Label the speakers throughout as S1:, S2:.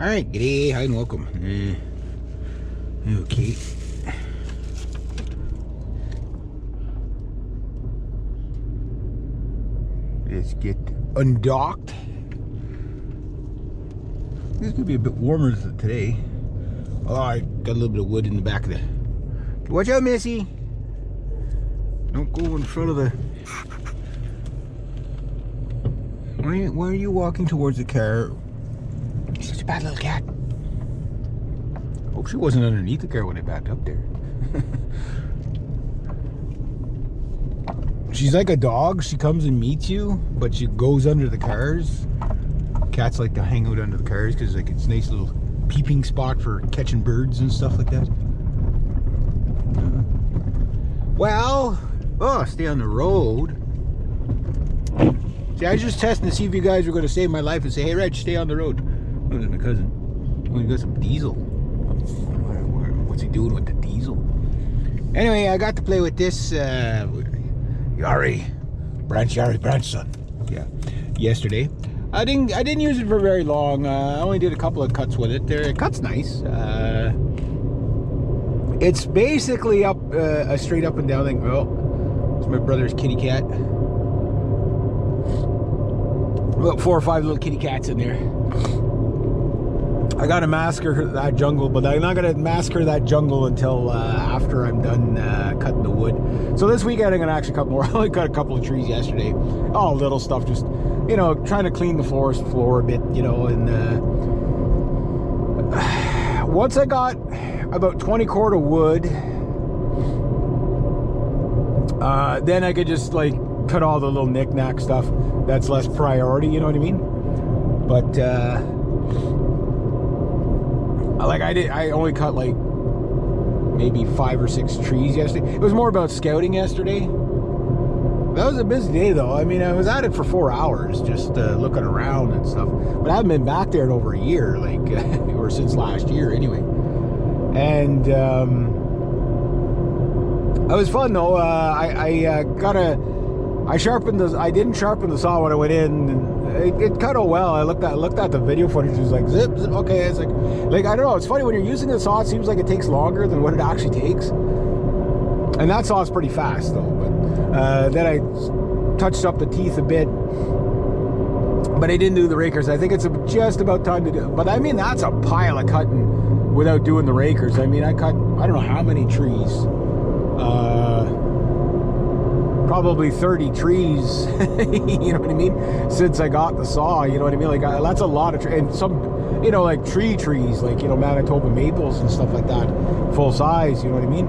S1: Alright, g'day, hi and welcome. Okay. Let's get undocked. This could be a bit warmer today. Oh, I got a little bit of wood in the back of the... Watch out, Missy! Don't go in front of the... Why are you walking towards the car? You're such a bad little cat. Hope she wasn't underneath the car when I backed up there. She's like a dog. She comes and meets you, but she goes under the cars. Cats like to hang out under the cars because like it's a nice little peeping spot for catching birds and stuff like that. Well, stay on the road. See, I was just testing to see if you guys were going to save my life and say, hey, Reg, stay on the road. Oh, there's my cousin. Oh, he got some diesel. What's he doing with the diesel? Anyway, I got to play with this Yari Branch Son. Yeah, yesterday. I didn't use it for very long. I only did a couple of cuts with it. It cuts nice. It's basically up a straight up and down thing. Oh, it's my brother's kitty cat. About 4 or 5 little kitty cats in there. I gotta massacre that jungle, but I'm not gonna massacre that jungle until after I'm done cutting the wood. So this weekend I'm gonna actually cut more. I only cut a couple of trees yesterday. All little stuff, just, you know, trying to clean the forest floor a bit, you know, and once I got about 20 cord of wood, then I could just like cut all the little knick-knack stuff that's less priority, you know what I mean? But I only cut like maybe 5 or 6 trees yesterday. It was more about scouting yesterday. That was a busy day though. I mean, I was at it for 4 hours just looking around and stuff, but I haven't been back there in over a year, like or since last year anyway. And it was fun though. I didn't sharpen the saw when I went in. It cut out well. I looked at the video footage. It was like zip, zip. Okay, it's like I don't know. It's funny when you're using the saw. It seems like it takes longer than what it actually takes. And that saw is pretty fast though. But then I touched up the teeth a bit. But I didn't do the rakers. I think it's just about time to do. But I mean, that's a pile of cutting without doing the rakers. I mean, I cut I don't know how many trees. Probably 30 trees, you know what I mean, since I got the saw, you know what I mean, like that's a lot of trees, and some, you know, like trees, like, you know, Manitoba maples and stuff like that, full size, you know what I mean.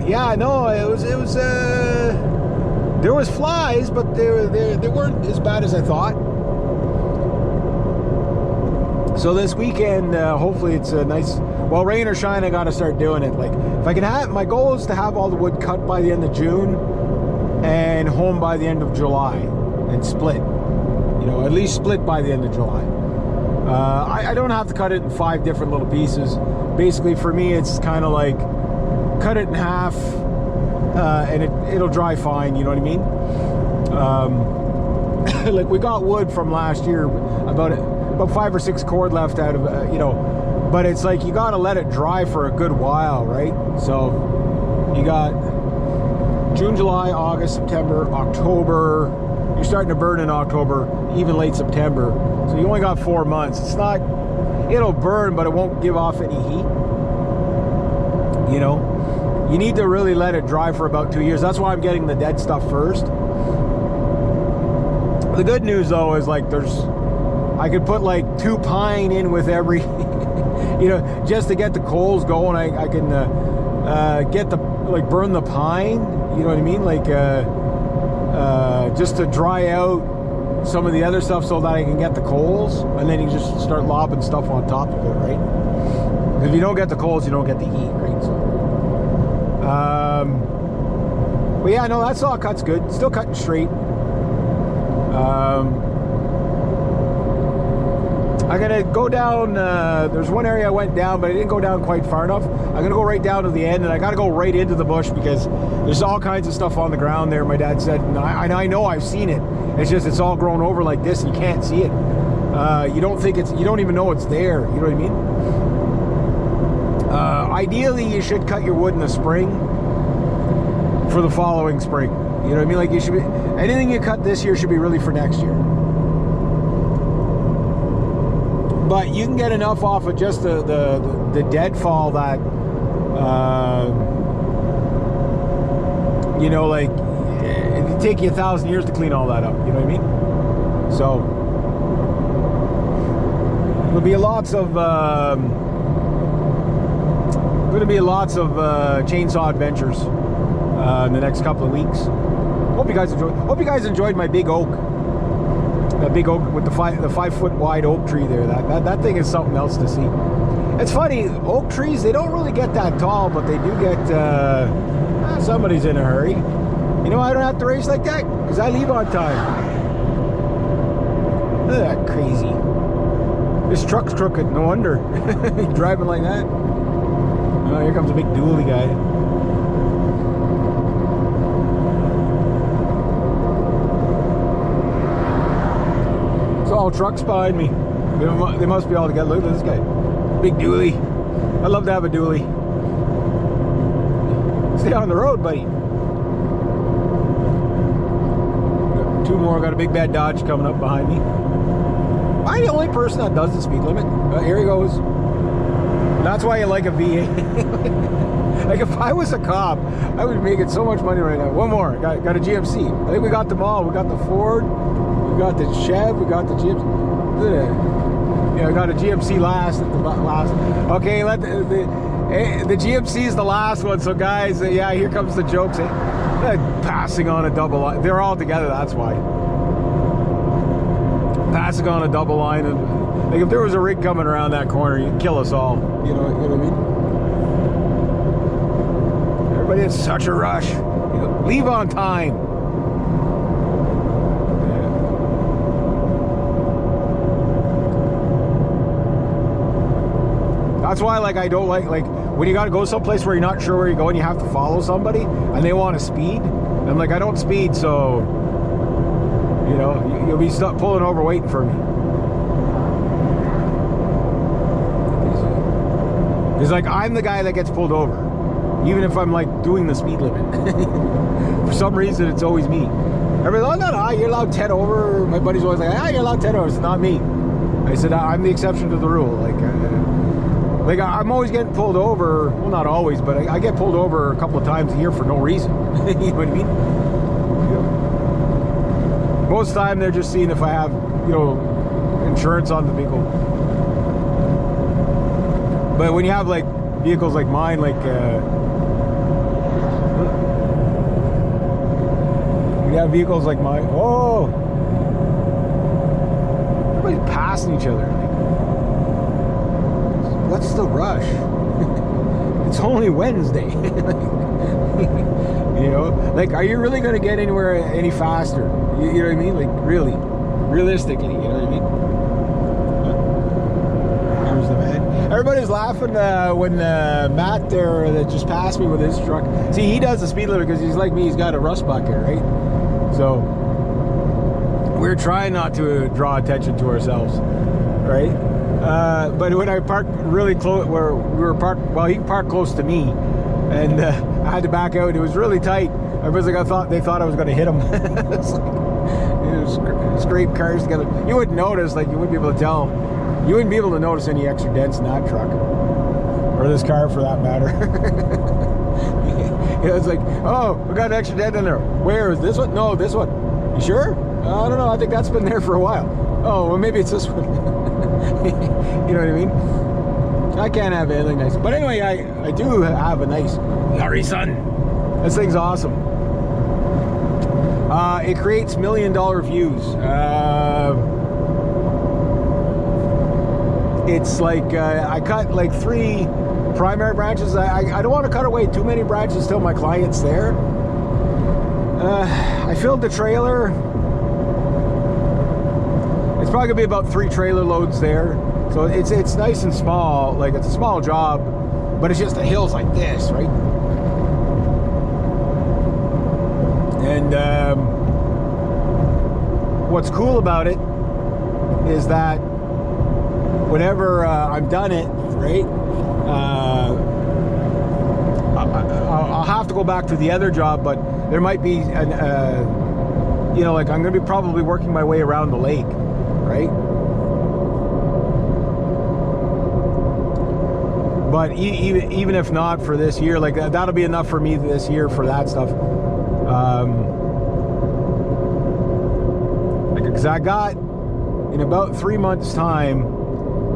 S1: Yeah, no, it was there was flies, but they weren't as bad as I thought. So this weekend, hopefully it's a nice, well, rain or shine, I gotta start doing it. Like, if I can have, my goal is to have all the wood cut by the end of June and home by the end of July and split. You know, at least split by the end of July. I don't have to cut it in 5 different little pieces. Basically, for me, it's kind of like cut it in half and it'll dry fine, you know what I mean? Like, we got wood from last year, about 5 or 6 cord left out of, you know, but it's like you got to let it dry for a good while, right? So you got June, July, August, September, October. You're starting to burn in October, even late September. So you only got 4 months. It's not, it'll burn, but it won't give off any heat. You know, you need to really let it dry for about 2 years. That's why I'm getting the dead stuff first. The good news though is like I could put like 2 pine in with every, you know, just to get the coals going. I can get the, like, burn the pine, you know what I mean? Like, just to dry out some of the other stuff so that I can get the coals, and then you just start lobbing stuff on top of it, right? If you don't get the coals, you don't get the heat, right? So, but yeah, no, that saw cut's good. Still cutting I'm gonna go down, there's one area I went down, but I didn't go down quite far enough. I'm gonna go right down to the end, and I gotta go right into the bush because there's all kinds of stuff on the ground there, my dad said, and I know I've seen it. It's just, it's all grown over like this, and you can't see it. You don't think it's, you don't even know it's there, you know what I mean? Ideally, you should cut your wood in the spring for the following spring. You know what I mean? Like, you should be, anything you cut this year should be really for next year. But you can get enough off of just the deadfall that, you know, like, it'd take you 1,000 years to clean all that up. You know what I mean? So, there'll be lots of, going to be lots of chainsaw adventures in the next couple of weeks. Hope you guys enjoyed. Hope you guys enjoyed my big oak. That big oak with the 5 foot wide oak tree there. That thing is something else to see. It's funny, oak trees, they don't really get that tall, but they do get. Somebody's in a hurry. You know, I don't have to race like that because I leave on time. Look at that crazy. This truck's crooked. No wonder. He's driving like that. Oh, here comes a big dually guy. All trucks behind me. They must be all together. Look at this guy. Big dually. I'd love to have a dually. Stay on the road, buddy. Got 2 more. Got a big bad Dodge coming up behind me. Am I the only person that does the speed limit? Here he goes. That's why you like a VA. Like, if I was a cop, I would be making so much money right now. One more. Got a GMC. I think we got them all. We got the Ford. We got the Chev, we got the GMC. Yeah, I got a GMC last. Okay, let the GMC is the last one. So guys, yeah, here comes the jokes. Passing on a double line. They're all together. That's why. Passing on a double line, and like if there was a rig coming around that corner, you'd kill us all. You know what I mean? Everybody in such a rush. Leave on time. That's why, like, I don't like when you got to go someplace where you're not sure where you're going, you have to follow somebody, and they want to speed. I'm like, I don't speed, so, you know, you'll be stuck pulling over waiting for me. It's like, I'm the guy that gets pulled over, even if I'm, like, doing the speed limit. For some reason, it's always me. Everybody's like, oh, no, you're allowed 10 over. My buddy's always like, you're allowed 10 over. It's not me. I said, I'm the exception to the rule. Like, I'm always getting pulled over. Well, not always, but I get pulled over a couple of times a year for no reason. You know what I mean? Yeah. Most of the time, they're just seeing if I have, you know, insurance on the vehicle. But when you have, like, vehicles like mine, like, when you have vehicles like mine, oh, everybody's passing each other. What's the rush? It's only Wednesday. You know, like, are you really going to get anywhere any faster? You know what I mean? Like, really, realistically, you know what I mean? Here's the man. Everybody's laughing when Matt there that just passed me with his truck. See, he does the speed limit because he's like me. He's got a rust bucket, right? So we're trying not to draw attention to ourselves, right? But when I parked really close, where we were parked, well, he parked close to me, and I had to back out. It was really tight. Everybody's like, they thought I was going to hit him. It's like, it was scrape cars together. You wouldn't notice, like, you wouldn't be able to tell. You wouldn't be able to notice any extra dents in that truck, or this car for that matter. You know, it's like, oh, we got an extra dent in there. Where is this one? No, this one. You sure? I don't know. I think that's been there for a while. Oh, well, maybe it's this one. You know what I mean? I can't have anything nice. But anyway, I do have a nice Larry Sun. This thing's awesome. It creates $1 million views. It's like, I cut like 3 primary branches. I don't want to cut away too many branches till my client's there. I filled the trailer. It's probably gonna be about 3 trailer loads there. So it's nice and small. Like, it's a small job, but it's just the hills like this, right? And what's cool about it is that whenever I'm done it, right, I'll have to go back to the other job, but there might be an, you know, like, I'm gonna be probably working my way around the lake, right? But even if not for this year, like, that'll be enough for me this year for that stuff. Because I got, in about 3 months' time,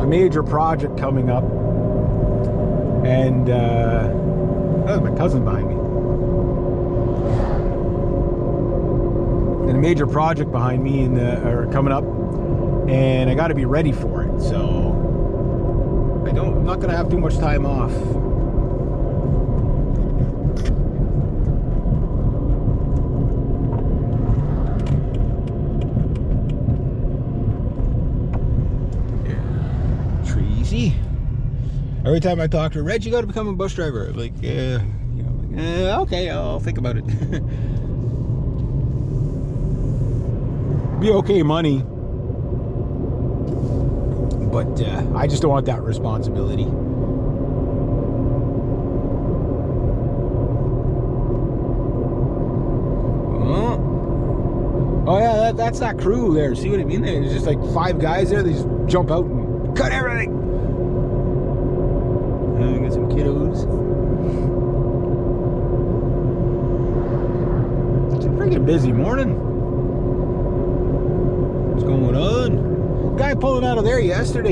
S1: a major project coming up, and oh, my cousin behind me, and a major project behind me or coming up, and I got to be ready for it. So I'm not gonna have too much time off. Every time I talk to her, Reg, you got to become a bus driver. I'm like, you know, okay, I'll think about it. Be okay money, but I just don't want that responsibility. Oh yeah, that's that crew there. See what I mean? There's just like 5 guys there. They just jump out and cut everything. We got some kiddos. It's a freaking busy morning. What's going on? Guy pulling out of there yesterday.